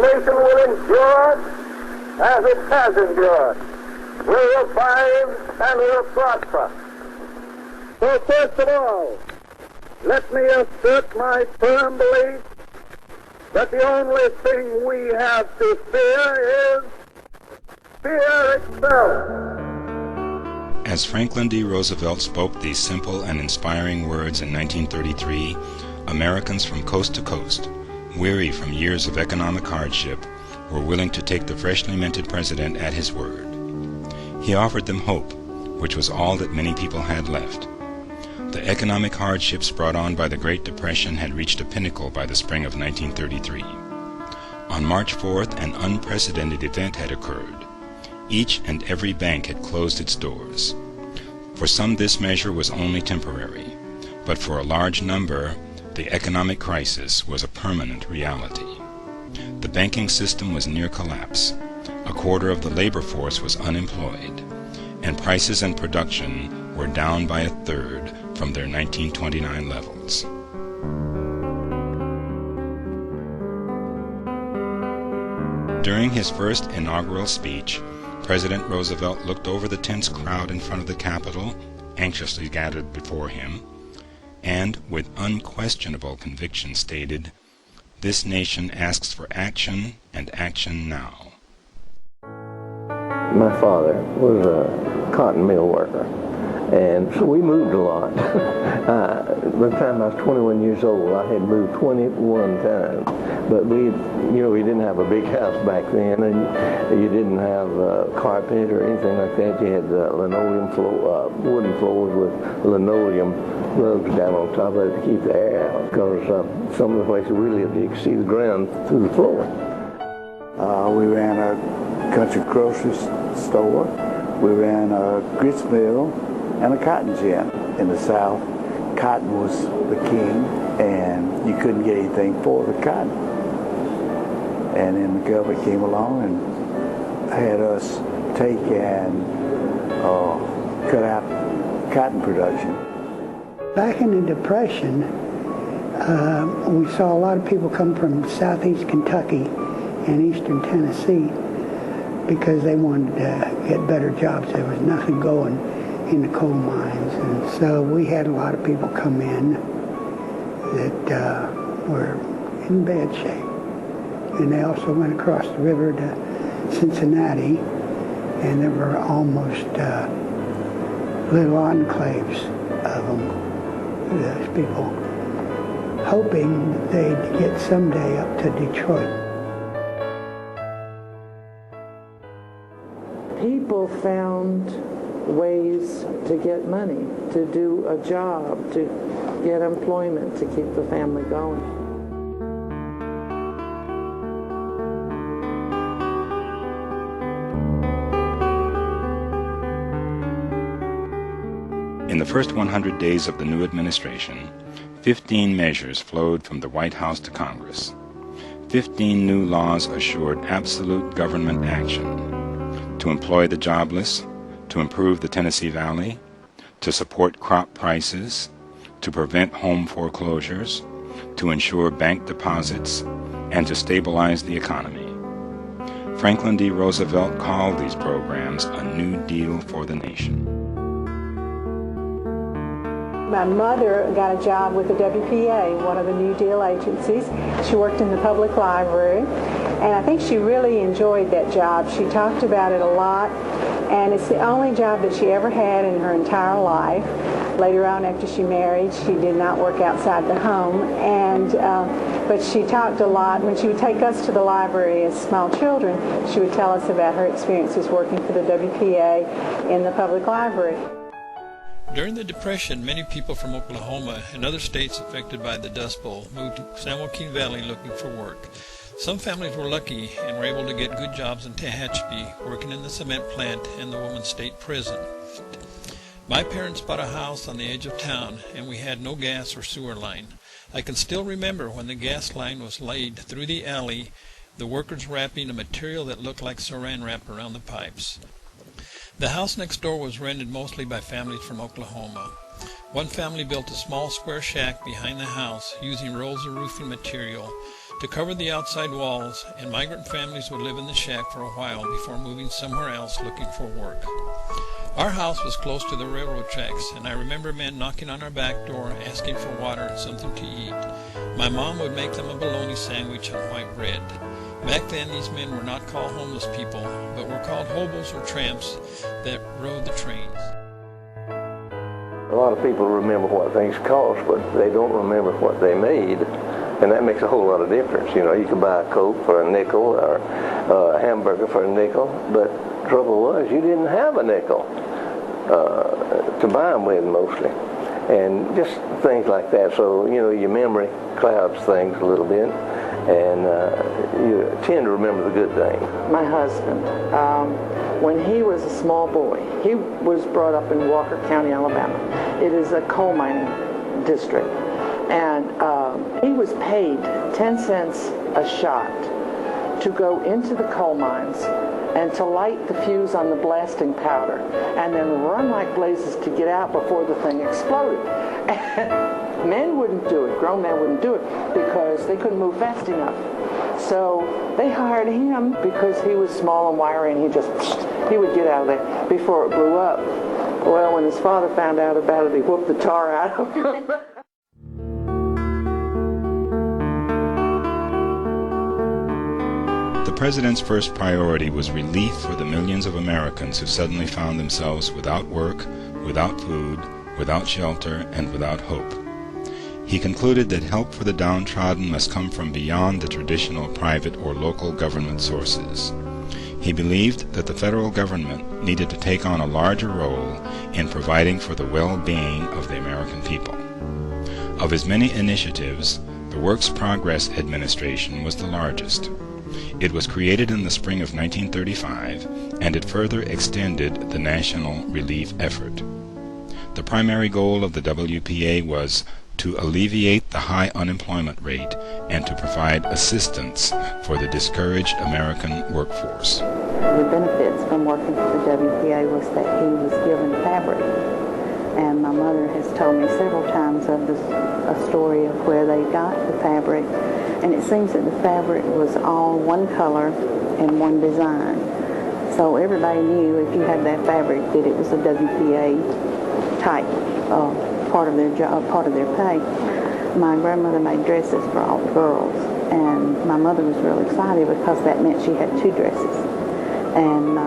nation will endure as it has endured, will revive and will prosper. So first of all, let me assert my firm belief that the only thing we have to fear is fear itself. As Franklin D. Roosevelt spoke these simple and inspiring words in 1933, Americans from coast to coast, weary from years of economic hardship, were willing to take the freshly minted president at his word. He offered them hope, which was all that many people had left. The economic hardships brought on by the Great Depression had reached a pinnacle by the spring of 1933. On March 4th, an unprecedented event had occurred. Each and every bank had closed its doors. For some, this measure was only temporary, but for a large number, the economic crisis was a permanent reality. The banking system was near collapse. A quarter of the labor force was unemployed, and prices and production were down by a third from their 1929 levels. During his first inaugural speech, President Roosevelt looked over the tense crowd in front of the Capitol, anxiously gathered before him, and with unquestionable conviction stated, "This nation asks for action, and action now." My father was a cotton mill worker, and so we moved a lot. By the time I was 21 years old, I had moved 21 times. But we didn't have a big house back then, and you didn't have carpet or anything like that. You had linoleum floor, wooden floors with linoleum rugs down on top of it to keep the air out, because some of the places we lived, you could see the ground through the floor. We ran a country grocery store. We ran a grist mill and a cotton gin. In the South, cotton was the king, and you couldn't get anything for the cotton. And then the government came along and had us take and cut out cotton production. Back in the Depression, we saw a lot of people come from southeast Kentucky and eastern Tennessee because they wanted to get better jobs. There was nothing going in the coal mines. And so we had a lot of people come in that were in bad shape. And they also went across the river to Cincinnati, and there were almost little enclaves of them, those people, hoping they'd get someday up to Detroit. People found ways to get money, to do a job, to get employment, to keep the family going. In the first 100 days of the new administration, 15 measures flowed from the White House to Congress. 15 new laws assured absolute government action to employ the jobless, to improve the Tennessee Valley, to support crop prices, to prevent home foreclosures, to ensure bank deposits, and to stabilize the economy. Franklin D. Roosevelt called these programs a New Deal for the nation. My mother got a job with the WPA, one of the New Deal agencies. She worked in the public library, and I think she really enjoyed that job. She talked about it a lot, and it's the only job that she ever had in her entire life. Later on, after she married, she did not work outside the home, but she talked a lot. When she would take us to the library as small children, she would tell us about her experiences working for the WPA in the public library. During the Depression, many people from Oklahoma and other states affected by the Dust Bowl moved to San Joaquin Valley looking for work. Some families were lucky and were able to get good jobs in Tehachapi, working in the cement plant and the Women's State Prison. My parents bought a house on the edge of town, and we had no gas or sewer line. I can still remember when the gas line was laid through the alley, the workers wrapping a material that looked like saran wrap around the pipes. The house next door was rented mostly by families from Oklahoma. One family built a small square shack behind the house using rolls of roofing material to cover the outside walls, and migrant families would live in the shack for a while before moving somewhere else looking for work. Our house was close to the railroad tracks, and I remember men knocking on our back door asking for water and something to eat. My mom would make them a bologna sandwich on white bread. Back then, these men were not called homeless people, but were called hobos or tramps that rode the trains. A lot of people remember what things cost, but they don't remember what they made, and that makes a whole lot of difference. You know, you could buy a Coke for a nickel or a hamburger for a nickel, but the trouble was you didn't have a nickel to buy them with mostly, and just things like that. So, you know, your memory clouds things a little bit, and you tend to remember the good things. My husband, when he was a small boy, he was brought up in Walker County, Alabama. It is a coal mining district, and he was paid 10 cents a shot to go into the coal mines and to light the fuse on the blasting powder and then run like blazes to get out before the thing exploded. And men wouldn't do it, grown men wouldn't do it, because they couldn't move fast enough. So they hired him because he was small and wiry, and he would get out of there before it blew up. Well, when his father found out about it, he whooped the tar out of him. The president's first priority was relief for the millions of Americans who suddenly found themselves without work, without food, without shelter, and without hope. He concluded that help for the downtrodden must come from beyond the traditional private or local government sources. He believed that the federal government needed to take on a larger role in providing for the well-being of the American people. Of his many initiatives, the Works Progress Administration was the largest. It was created in the spring of 1935, and it further extended the national relief effort. The primary goal of the WPA was to alleviate the high unemployment rate and to provide assistance for the discouraged American workforce. The benefits from working for the WPA was that he was given fabric. And my mother has told me several times of a story of where they got the fabric. And it seems that the fabric was all one color and one design. So everybody knew if you had that fabric that it was a WPA type part of their job, part of their pay. My grandmother made dresses for all the girls, and my mother was real excited because that meant she had 2 dresses. And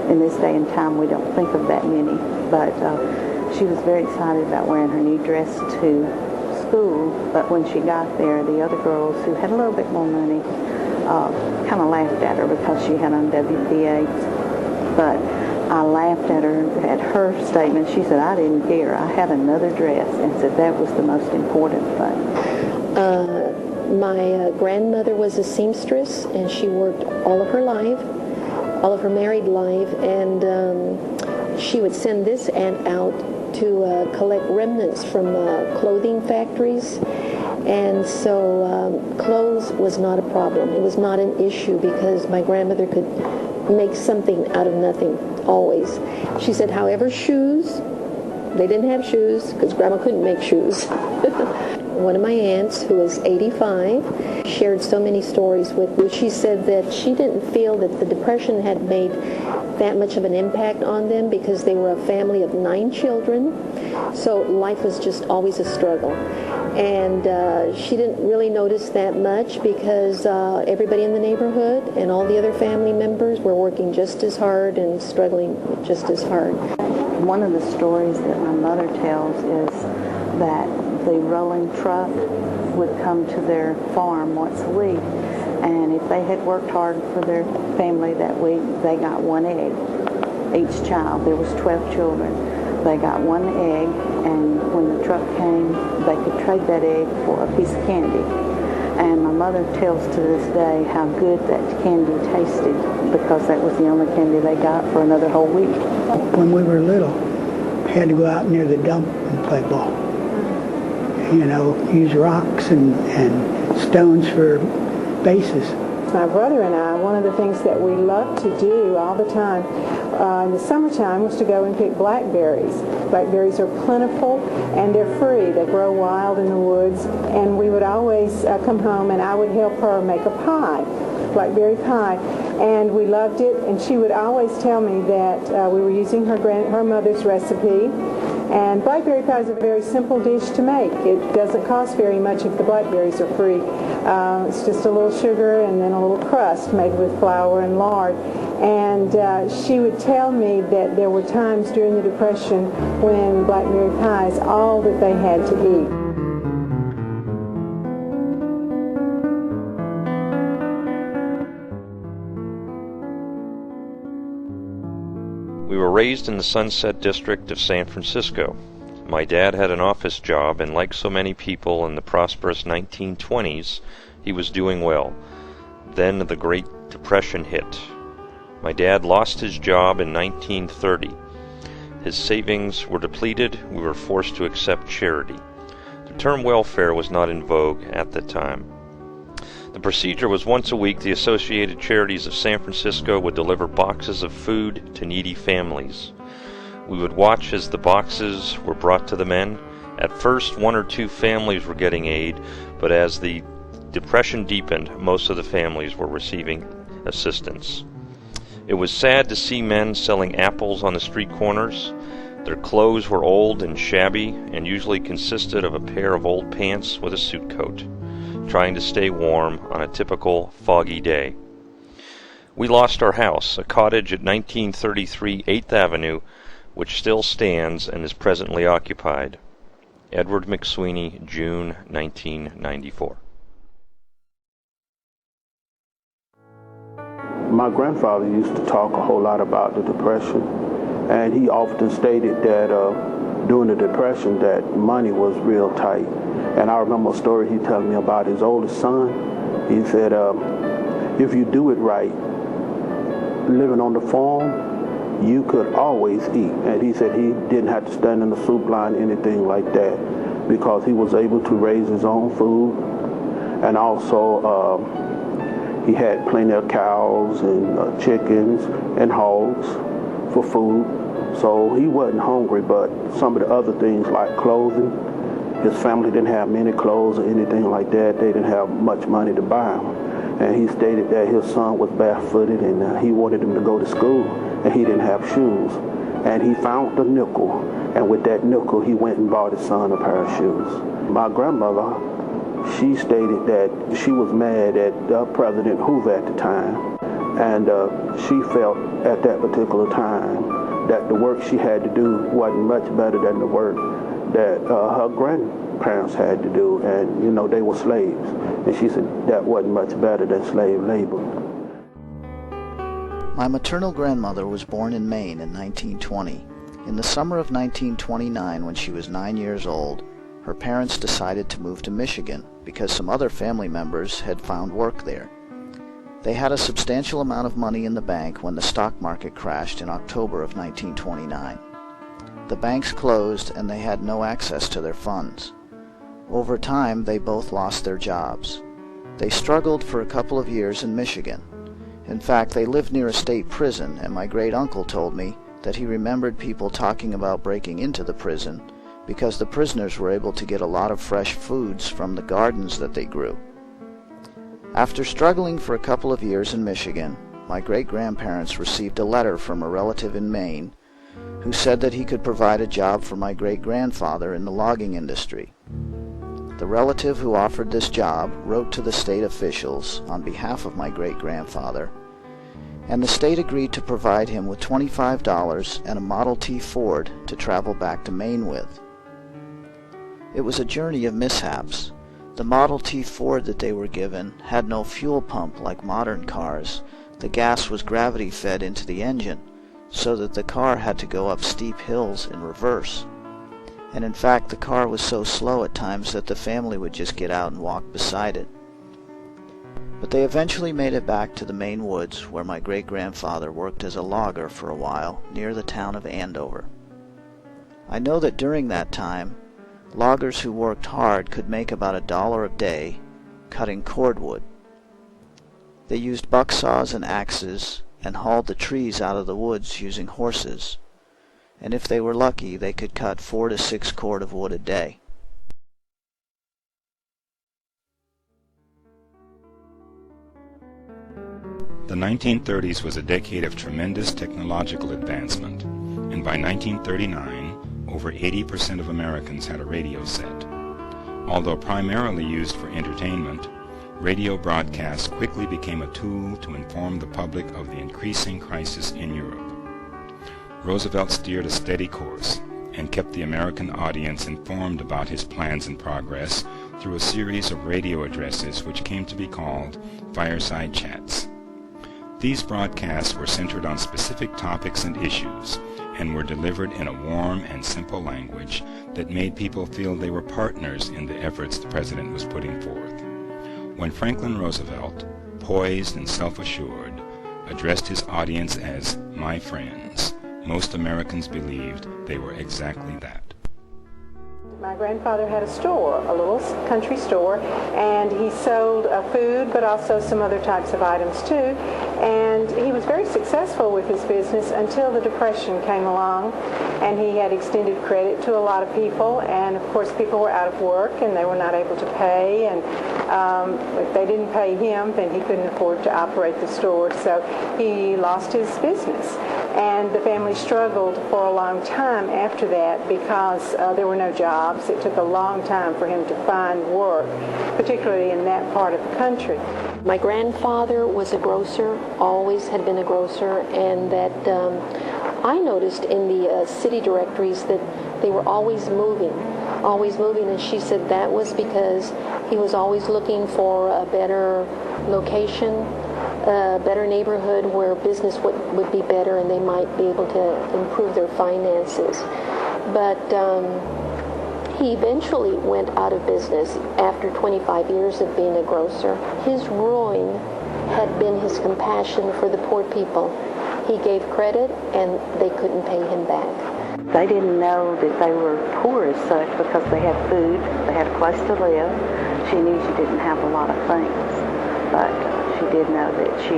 in this day and time, we don't think of that many, but she was very excited about wearing her new dress to school. But when she got there, the other girls who had a little bit more money kind of laughed at her because she had on WPA. But I laughed at her statement. She said, "I didn't care. I had another dress," and said that was the most important thing. My grandmother was a seamstress, and she worked all of her life, all of her married life, and she would send this aunt out to collect remnants from clothing factories. And so clothes was not a problem. It was not an issue because my grandmother could make something out of nothing, always. She said, however, shoes, they didn't have shoes because Grandma couldn't make shoes. One of my aunts, who was 85, shared so many stories with me. She said that she didn't feel that the Depression had made that much of an impact on them because they were a family of 9 children. So life was just always a struggle. And she didn't really notice that much because everybody in the neighborhood and all the other family members were working just as hard and struggling just as hard. One of the stories that my mother tells is that the rolling truck would come to their farm once a week, and if they had worked hard for their family that week, they got 1 egg. Each child, there was 12 children. They got 1 egg, and when the truck came, they could trade that egg for a piece of candy. And my mother tells to this day how good that candy tasted because that was the only candy they got for another whole week. When we were little, we had to go out near the dump and play ball. You know, use rocks and stones for bases. My brother and I, one of the things that we loved to do all the time in the summertime was to go and pick blackberries. Blackberries are plentiful and they're free. They grow wild in the woods, and we would always come home and I would help her make a pie, blackberry pie, and we loved it. And she would always tell me that we were using her mother's recipe. And blackberry pie is a very simple dish to make. It doesn't cost very much if the blackberries are free. It's just a little sugar and then a little crust made with flour and lard. And she would tell me that there were times during the Depression when blackberry pie is all that they had to eat. We were raised in the Sunset District of San Francisco. My dad had an office job, and like so many people in the prosperous 1920s, he was doing well. Then the Great Depression hit. My dad lost his job in 1930. His savings were depleted. We were forced to accept charity. The term welfare was not in vogue at the time. The procedure was once a week the Associated Charities of San Francisco would deliver boxes of food to needy families. We would watch as the boxes were brought to the men. At first, 1 or 2 families were getting aid, but as the Depression deepened, most of the families were receiving assistance. It was sad to see men selling apples on the street corners. Their clothes were old and shabby and usually consisted of a pair of old pants with a suit coat, trying to stay warm on a typical foggy day. We lost our house, a cottage at 1933 8th Avenue, which still stands and is presently occupied. Edward McSweeney, June 1994. My grandfather used to talk a whole lot about the Depression, and he often stated that during the Depression that money was real tight. And I remember a story he telling me about his oldest son. He said, if you do it right, living on the farm, you could always eat. And he said he didn't have to stand in the soup line, anything like that, because he was able to raise his own food. And also, he had plenty of cows and chickens and hogs for food. So he wasn't hungry, but some of the other things like clothing, his family didn't have many clothes or anything like that. They didn't have much money to buy them. And he stated that his son was barefooted and he wanted him to go to school, and he didn't have shoes. And he found the nickel, and with that nickel he went and bought his son a pair of shoes. My grandmother, she stated that she was mad at President Hoover at the time, and she felt at that particular time that the work she had to do wasn't much better than the work that her grandparents had to do, and you know, they were slaves, and she said that wasn't much better than slave labor. My maternal grandmother was born in Maine in 1920. In the summer of 1929, when she was 9 years old, her parents decided to move to Michigan because some other family members had found work there. They had a substantial amount of money in the bank when the stock market crashed in October of 1929. The banks closed and they had no access to their funds. Over time, they both lost their jobs. They struggled for a couple of years in Michigan. In fact, they lived near a state prison, and my great-uncle told me that he remembered people talking about breaking into the prison because the prisoners were able to get a lot of fresh foods from the gardens that they grew. After struggling for a couple of years in Michigan, my great-grandparents received a letter from a relative in Maine who said that he could provide a job for my great-grandfather in the logging industry. The relative who offered this job wrote to the state officials on behalf of my great-grandfather, and the state agreed to provide him with $25 and a Model T Ford to travel back to Maine with. It was a journey of mishaps. The Model T Ford that they were given had no fuel pump like modern cars. The gas was gravity-fed into the engine, so that the car had to go up steep hills in reverse. And in fact, the car was so slow at times that the family would just get out and walk beside it. But they eventually made it back to the Maine woods, where my great-grandfather worked as a logger for a while near the town of Andover. I know that during that time, loggers who worked hard could make about $1 a day cutting cordwood. They used buck saws and axes and hauled the trees out of the woods using horses. And if they were lucky, they could cut 4 to 6 cord of wood a day. The 1930s was a decade of tremendous technological advancement, and by 1939, over 80% of Americans had a radio set. Although primarily used for entertainment, radio broadcasts quickly became a tool to inform the public of the increasing crisis in Europe. Roosevelt steered a steady course and kept the American audience informed about his plans and progress through a series of radio addresses which came to be called fireside chats. These broadcasts were centered on specific topics and issues and were delivered in a warm and simple language that made people feel they were partners in the efforts the president was putting forth. When Franklin Roosevelt, poised and self-assured, addressed his audience as "my friends," most Americans believed they were exactly that. My grandfather had a store, a little country store, and he sold food, but also some other types of items too. And he was very successful with his business until the Depression came along, and he had extended credit to a lot of people. And of course, people were out of work and they were not able to pay. And if they didn't pay him, then he couldn't afford to operate the store. So he lost his business. And the family struggled for a long time after that because there were no jobs. It took a long time for him to find work, particularly in that part of the country. My grandfather was a grocer, always had been a grocer, and that I noticed in the city directories that they were always moving, and she said that was because he was always looking for a better location, a better neighborhood where business would be better and they might be able to improve their finances. But he eventually went out of business after 25 years of being a grocer. His ruin had been his compassion for the poor people. He gave credit and they couldn't pay him back. They didn't know that they were poor as such because they had food, they had a place to live. She knew she didn't have a lot of things, but she did know that she,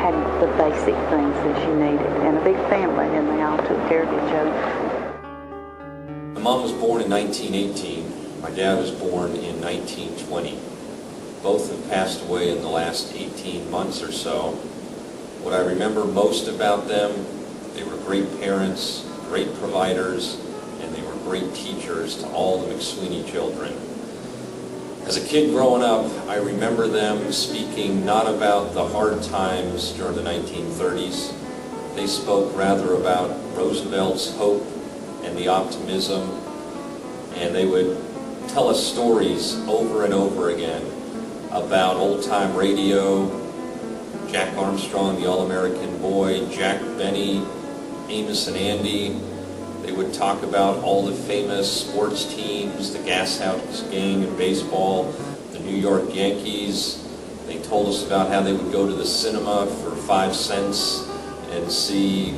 had the basic things that she needed, and a big family, and they all took care of each other. My mom was born in 1918. My dad was born in 1920. Both have passed away in the last 18 months or so. What I remember most about them, they were great parents, great providers, and they were great teachers to all the McSweeney children. As a kid growing up, I remember them speaking not about the hard times during the 1930s. They spoke rather about Roosevelt's hope and the optimism, and they would tell us stories over and over again about old-time radio, Jack Armstrong, the All-American Boy, Jack Benny, Amos and Andy. They would talk about all the famous sports teams, the Gas House Gang in baseball, the New York Yankees. They told us about how they would go to the cinema for 5 cents and see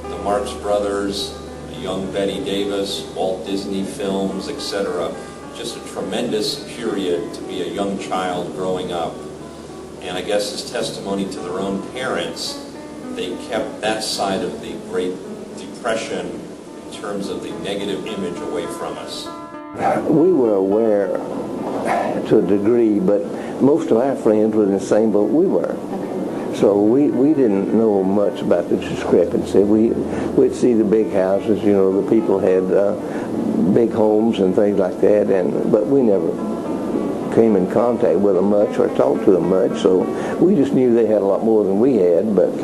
the Marx Brothers, the young Betty Davis, Walt Disney films, etc. Just a tremendous period to be a young child growing up. And I guess as testimony to their own parents, they kept that side of the Great Depression in terms of the negative image away from us. We were aware to a degree, but most of our friends were in the same boat we were. So we didn't know much about the discrepancy. We'd see the big houses, the people had big homes and things like that, but we never came in contact with them much or talked to them much, so we just knew they had a lot more than we had, but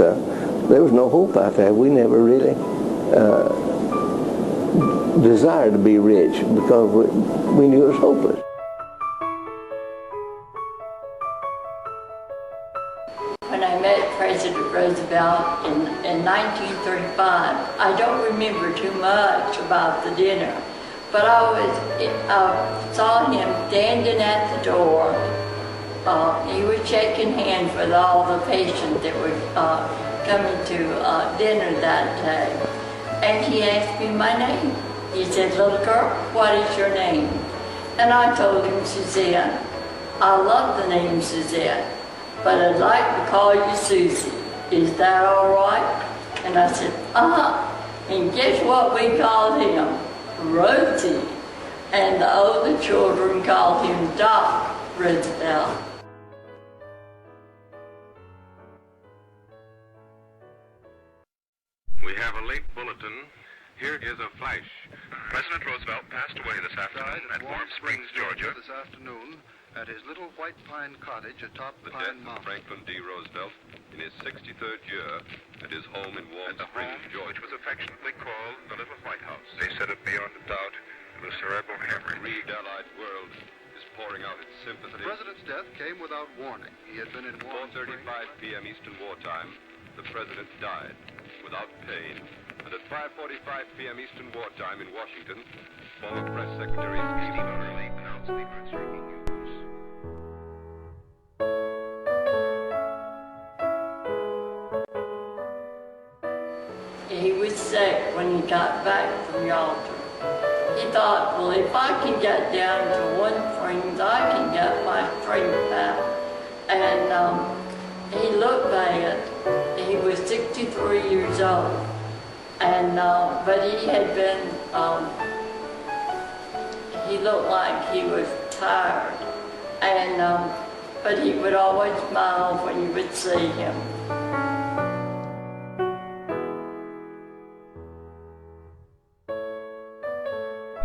there was no hope out there. We never really desired to be rich because we knew it was hopeless. When I met President Roosevelt in 1935, I don't remember too much about the dinner, but I saw him standing at the door. He was shaking hands with all the patients that were coming to dinner that day. And he asked me my name. He said, "Little girl, what is your name?" And I told him, "Suzanne. I love the name Suzanne, but I'd like to call you Susie." is that all right? And I said, And guess what we called him? Rosie. And the older children called him Doc Roosevelt. We have a late bulletin. Here is a flash. President Roosevelt passed away this afternoon at Warm Springs, Georgia. This afternoon at his little white pine cottage atop The Pine death of Mountain. Franklin D. Roosevelt in his 63rd year at his home in Warm Springs, Georgia, which was affectionately called the Little White House. They said it beyond a doubt it was cerebral hemorrhage. The grieved Allied world is pouring out its sympathy. The president's death came without warning. He had been in Warm Springs. 4:35 p.m. Eastern Wartime, the president died without pain. And at 5:45 p.m. Eastern Wartime in Washington, former Press Secretary Stephen Hurley announced the earth-shaking news. He was sick when he got back from Yalta. He thought, well, if I can get down to Warm Springs, I can get my strength back. And he looked bad. He was 63 years old. And, but he had been, he looked like he was tired. And, but he would always smile when you would see him.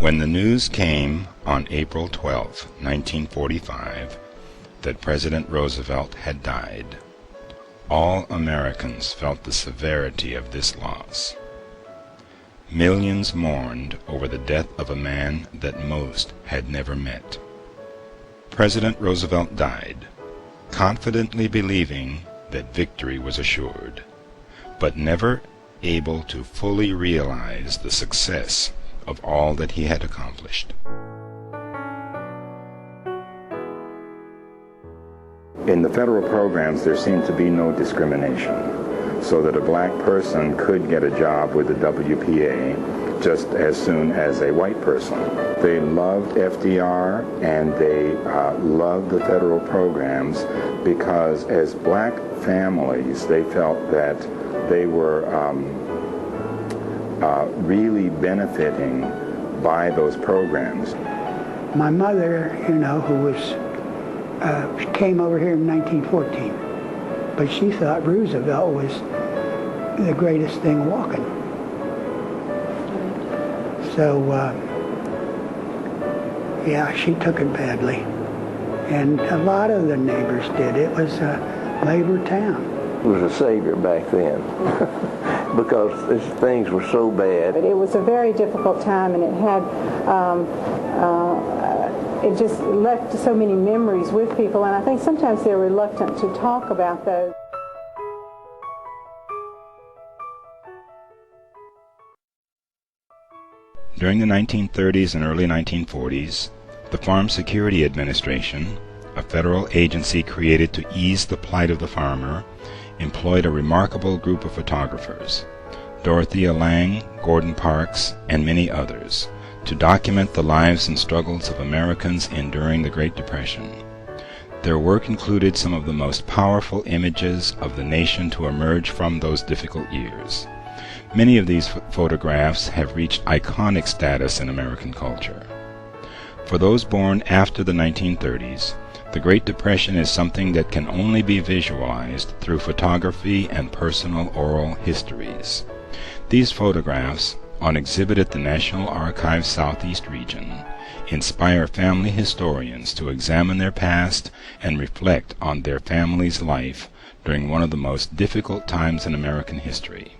When the news came on April 12, 1945, that President Roosevelt had died, all Americans felt the severity of this loss. Millions mourned over the death of a man that most had never met. President Roosevelt died, confidently believing that victory was assured, but never able to fully realize the success of all that he had accomplished. In the federal programs, there seemed to be no discrimination, so that a black person could get a job with the WPA just as soon as a white person. They loved FDR and they loved the federal programs because as black families, they felt that they were really benefiting by those programs. My mother, you know, who was, she came over here in 1914, but she thought Roosevelt was the greatest thing walking. So, yeah, she took it badly. And a lot of the neighbors did. It was a labor town. It was a savior back then because things were so bad. It was a very difficult time, and it had it just left so many memories with people, and I think sometimes they're reluctant to talk about those. During the 1930s and early 1940s, the Farm Security Administration, a federal agency created to ease the plight of the farmer, employed a remarkable group of photographers, Dorothea Lange, Gordon Parks, and many others, to document the lives and struggles of Americans enduring the Great Depression. Their work included some of the most powerful images of the nation to emerge from those difficult years. Many of these photographs have reached iconic status in American culture. For those born after the 1930s, the Great Depression is something that can only be visualized through photography and personal oral histories. These photographs, on exhibit at the National Archives Southeast region, inspire family historians to examine their past and reflect on their family's life during one of the most difficult times in American history.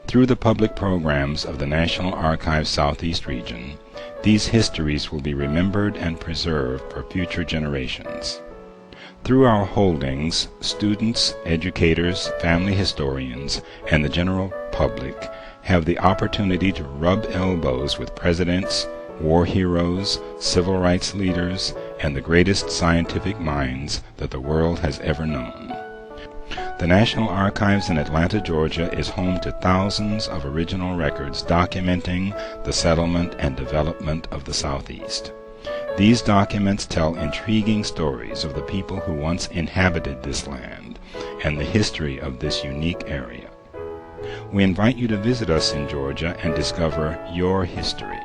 Through the public programs of the National Archives Southeast region, these histories will be remembered and preserved for future generations. Through our holdings, students, educators, family historians, and the general public have the opportunity to rub elbows with presidents, war heroes, civil rights leaders, and the greatest scientific minds that the world has ever known. The National Archives in Atlanta, Georgia is home to thousands of original records documenting the settlement and development of the Southeast. These documents tell intriguing stories of the people who once inhabited this land and the history of this unique area. We invite you to visit us in Georgia and discover your history.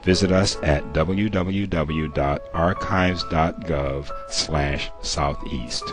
Visit us at www.archives.gov/southeast.